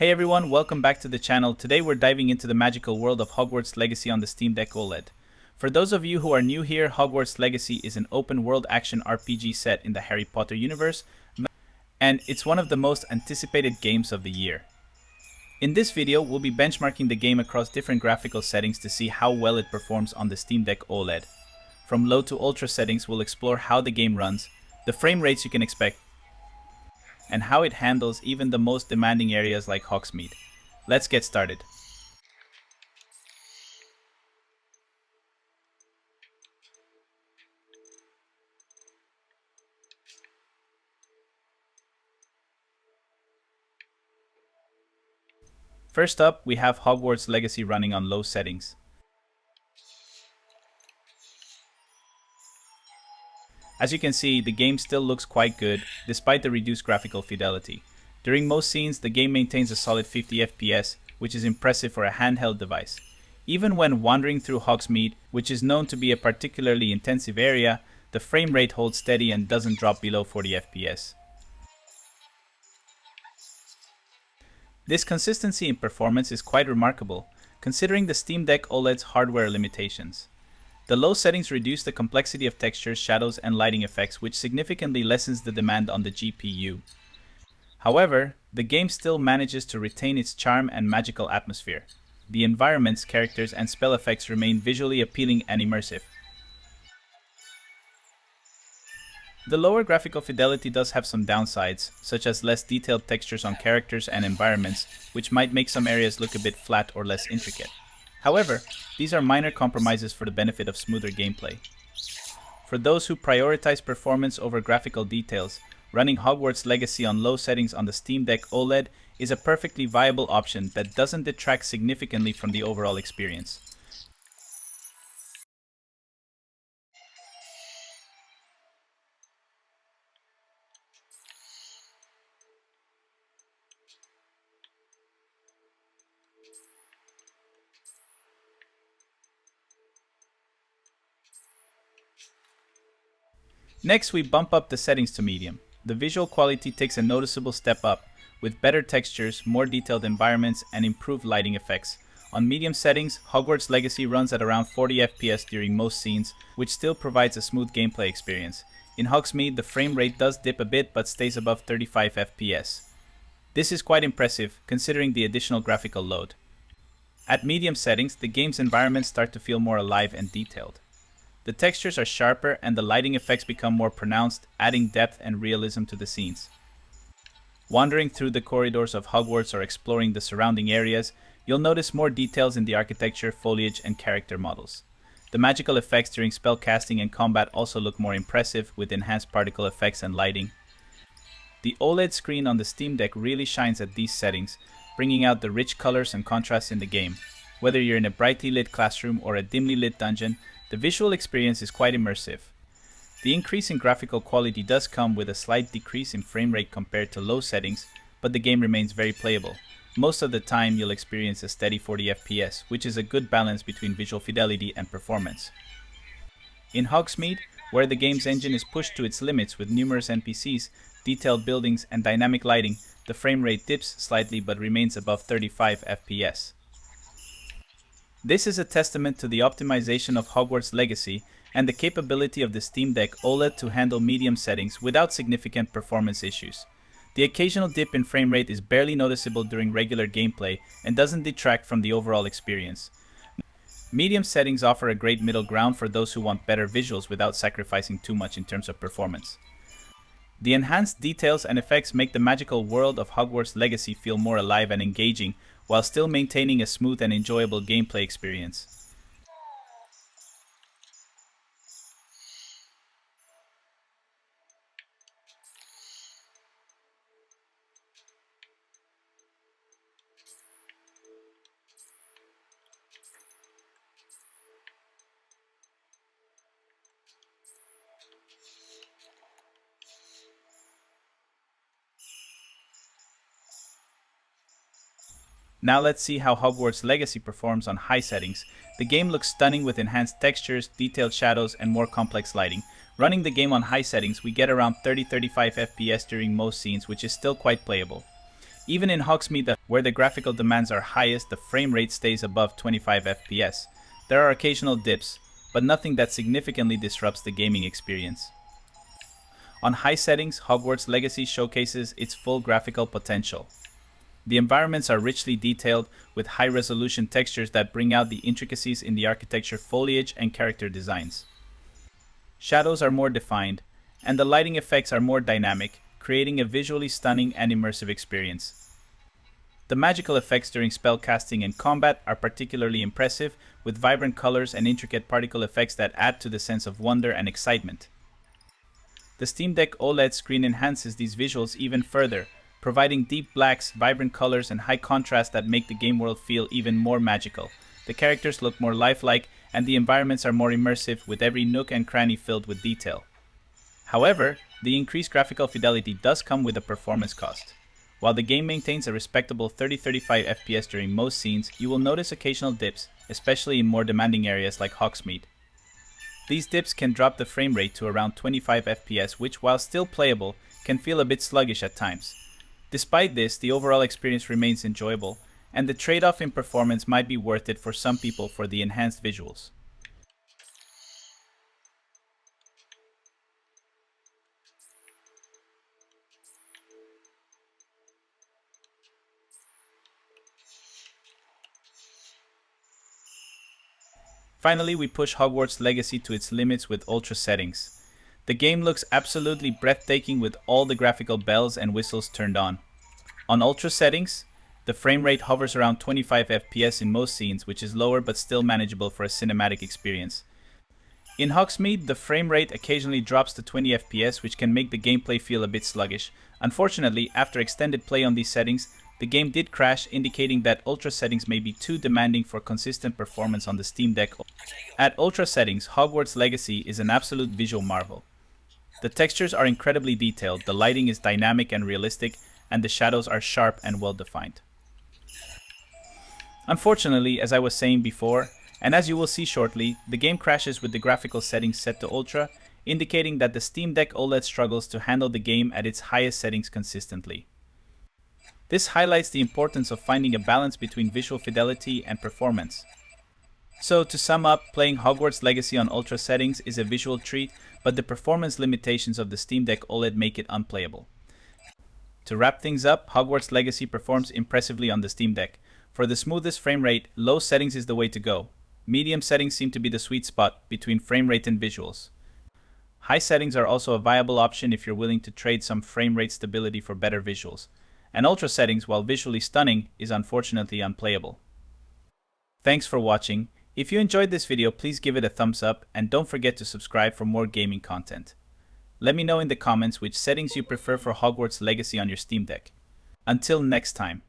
Hey everyone, welcome back to the channel. Today we're diving into the magical world of Hogwarts Legacy on the Steam Deck OLED. For those of you who are new here, Hogwarts Legacy is an open-world action RPG set in the Harry Potter universe, and it's one of the most anticipated games of the year. In this video, we'll be benchmarking the game across different graphical settings to see how well it performs on the Steam Deck OLED. From low to ultra settings, we'll explore how the game runs, the frame rates you can expect, and how it handles even the most demanding areas like Hogsmeade. Let's get started. First up, we have Hogwarts Legacy running on low settings. As you can see, the game still looks quite good, despite the reduced graphical fidelity. During most scenes, the game maintains a solid 50 FPS, which is impressive for a handheld device. Even when wandering through Hogsmeade, which is known to be a particularly intensive area, the frame rate holds steady and doesn't drop below 40 FPS. This consistency in performance is quite remarkable, considering the Steam Deck OLED's hardware limitations. The low settings reduce the complexity of textures, shadows, and lighting effects, which significantly lessens the demand on the GPU. However, the game still manages to retain its charm and magical atmosphere. The environments, characters, and spell effects remain visually appealing and immersive. The lower graphical fidelity does have some downsides, such as less detailed textures on characters and environments, which might make some areas look a bit flat or less intricate. However, these are minor compromises for the benefit of smoother gameplay. For those who prioritize performance over graphical details, running Hogwarts Legacy on low settings on the Steam Deck OLED is a perfectly viable option that doesn't detract significantly from the overall experience. Next, we bump up the settings to medium. The visual quality takes a noticeable step up, with better textures, more detailed environments, and improved lighting effects. On medium settings, Hogwarts Legacy runs at around 40 FPS during most scenes, which still provides a smooth gameplay experience. In Hogsmeade, the frame rate does dip a bit but stays above 35 FPS. This is quite impressive, considering the additional graphical load. At medium settings, the game's environments start to feel more alive and detailed. The textures are sharper and the lighting effects become more pronounced, adding depth and realism to the scenes. Wandering through the corridors of Hogwarts or exploring the surrounding areas, you'll notice more details in the architecture, foliage, and character models. The magical effects during spell casting and combat also look more impressive, with enhanced particle effects and lighting. The OLED screen on the Steam Deck really shines at these settings, bringing out the rich colors and contrasts in the game. Whether you're in a brightly lit classroom or a dimly lit dungeon, the visual experience is quite immersive. The increase in graphical quality does come with a slight decrease in frame rate compared to low settings, but the game remains very playable. Most of the time you'll experience a steady 40 FPS, which is a good balance between visual fidelity and performance. In Hogsmeade, where the game's engine is pushed to its limits with numerous NPCs, detailed buildings, and dynamic lighting, the frame rate dips slightly but remains above 35 FPS. This is a testament to the optimization of Hogwarts Legacy and the capability of the Steam Deck OLED to handle medium settings without significant performance issues. The occasional dip in frame rate is barely noticeable during regular gameplay and doesn't detract from the overall experience. Medium settings offer a great middle ground for those who want better visuals without sacrificing too much in terms of performance. The enhanced details and effects make the magical world of Hogwarts Legacy feel more alive and engaging, while still maintaining a smooth and enjoyable gameplay experience. Now let's see how Hogwarts Legacy performs on high settings. The game looks stunning with enhanced textures, detailed shadows, and more complex lighting. Running the game on high settings, we get around 30-35 FPS during most scenes, which is still quite playable. Even in Hogsmeade, where the graphical demands are highest, the frame rate stays above 25 FPS. There are occasional dips, but nothing that significantly disrupts the gaming experience. On high settings, Hogwarts Legacy showcases its full graphical potential. The environments are richly detailed, with high-resolution textures that bring out the intricacies in the architecture, foliage, and character designs. Shadows are more defined, and the lighting effects are more dynamic, creating a visually stunning and immersive experience. The magical effects during spellcasting and combat are particularly impressive, with vibrant colors and intricate particle effects that add to the sense of wonder and excitement. The Steam Deck OLED screen enhances these visuals even further, providing deep blacks, vibrant colors, and high contrast that make the game world feel even more magical. The characters look more lifelike, and the environments are more immersive, with every nook and cranny filled with detail. However, the increased graphical fidelity does come with a performance cost. While the game maintains a respectable 30-35 FPS during most scenes, you will notice occasional dips, especially in more demanding areas like Hogsmeade. These dips can drop the frame rate to around 25 FPS, which, while still playable, can feel a bit sluggish at times. Despite this, the overall experience remains enjoyable, and the trade-off in performance might be worth it for some people for the enhanced visuals. Finally, we push Hogwarts Legacy to its limits with Ultra settings. The game looks absolutely breathtaking with all the graphical bells and whistles turned on. On Ultra settings, the frame rate hovers around 25 FPS in most scenes, which is lower but still manageable for a cinematic experience. In Hogsmeade, the frame rate occasionally drops to 20 FPS, which can make the gameplay feel a bit sluggish. Unfortunately, after extended play on these settings, the game did crash, indicating that Ultra settings may be too demanding for consistent performance on the Steam Deck. At Ultra settings, Hogwarts Legacy is an absolute visual marvel. The textures are incredibly detailed, the lighting is dynamic and realistic, and the shadows are sharp and well defined. Unfortunately, as I was saying before, and as you will see shortly, the game crashes with the graphical settings set to Ultra, indicating that the Steam Deck OLED struggles to handle the game at its highest settings consistently. This highlights the importance of finding a balance between visual fidelity and performance. So, to sum up, playing Hogwarts Legacy on Ultra settings is a visual treat, but the performance limitations of the Steam Deck OLED make it unplayable. To wrap things up, Hogwarts Legacy performs impressively on the Steam Deck. For the smoothest frame rate, low settings is the way to go. Medium settings seem to be the sweet spot between frame rate and visuals. High settings are also a viable option if you're willing to trade some frame rate stability for better visuals. And Ultra settings, while visually stunning, is unfortunately unplayable. Thanks for watching. If you enjoyed this video, please give it a thumbs up and don't forget to subscribe for more gaming content. Let me know in the comments which settings you prefer for Hogwarts Legacy on your Steam Deck. Until next time.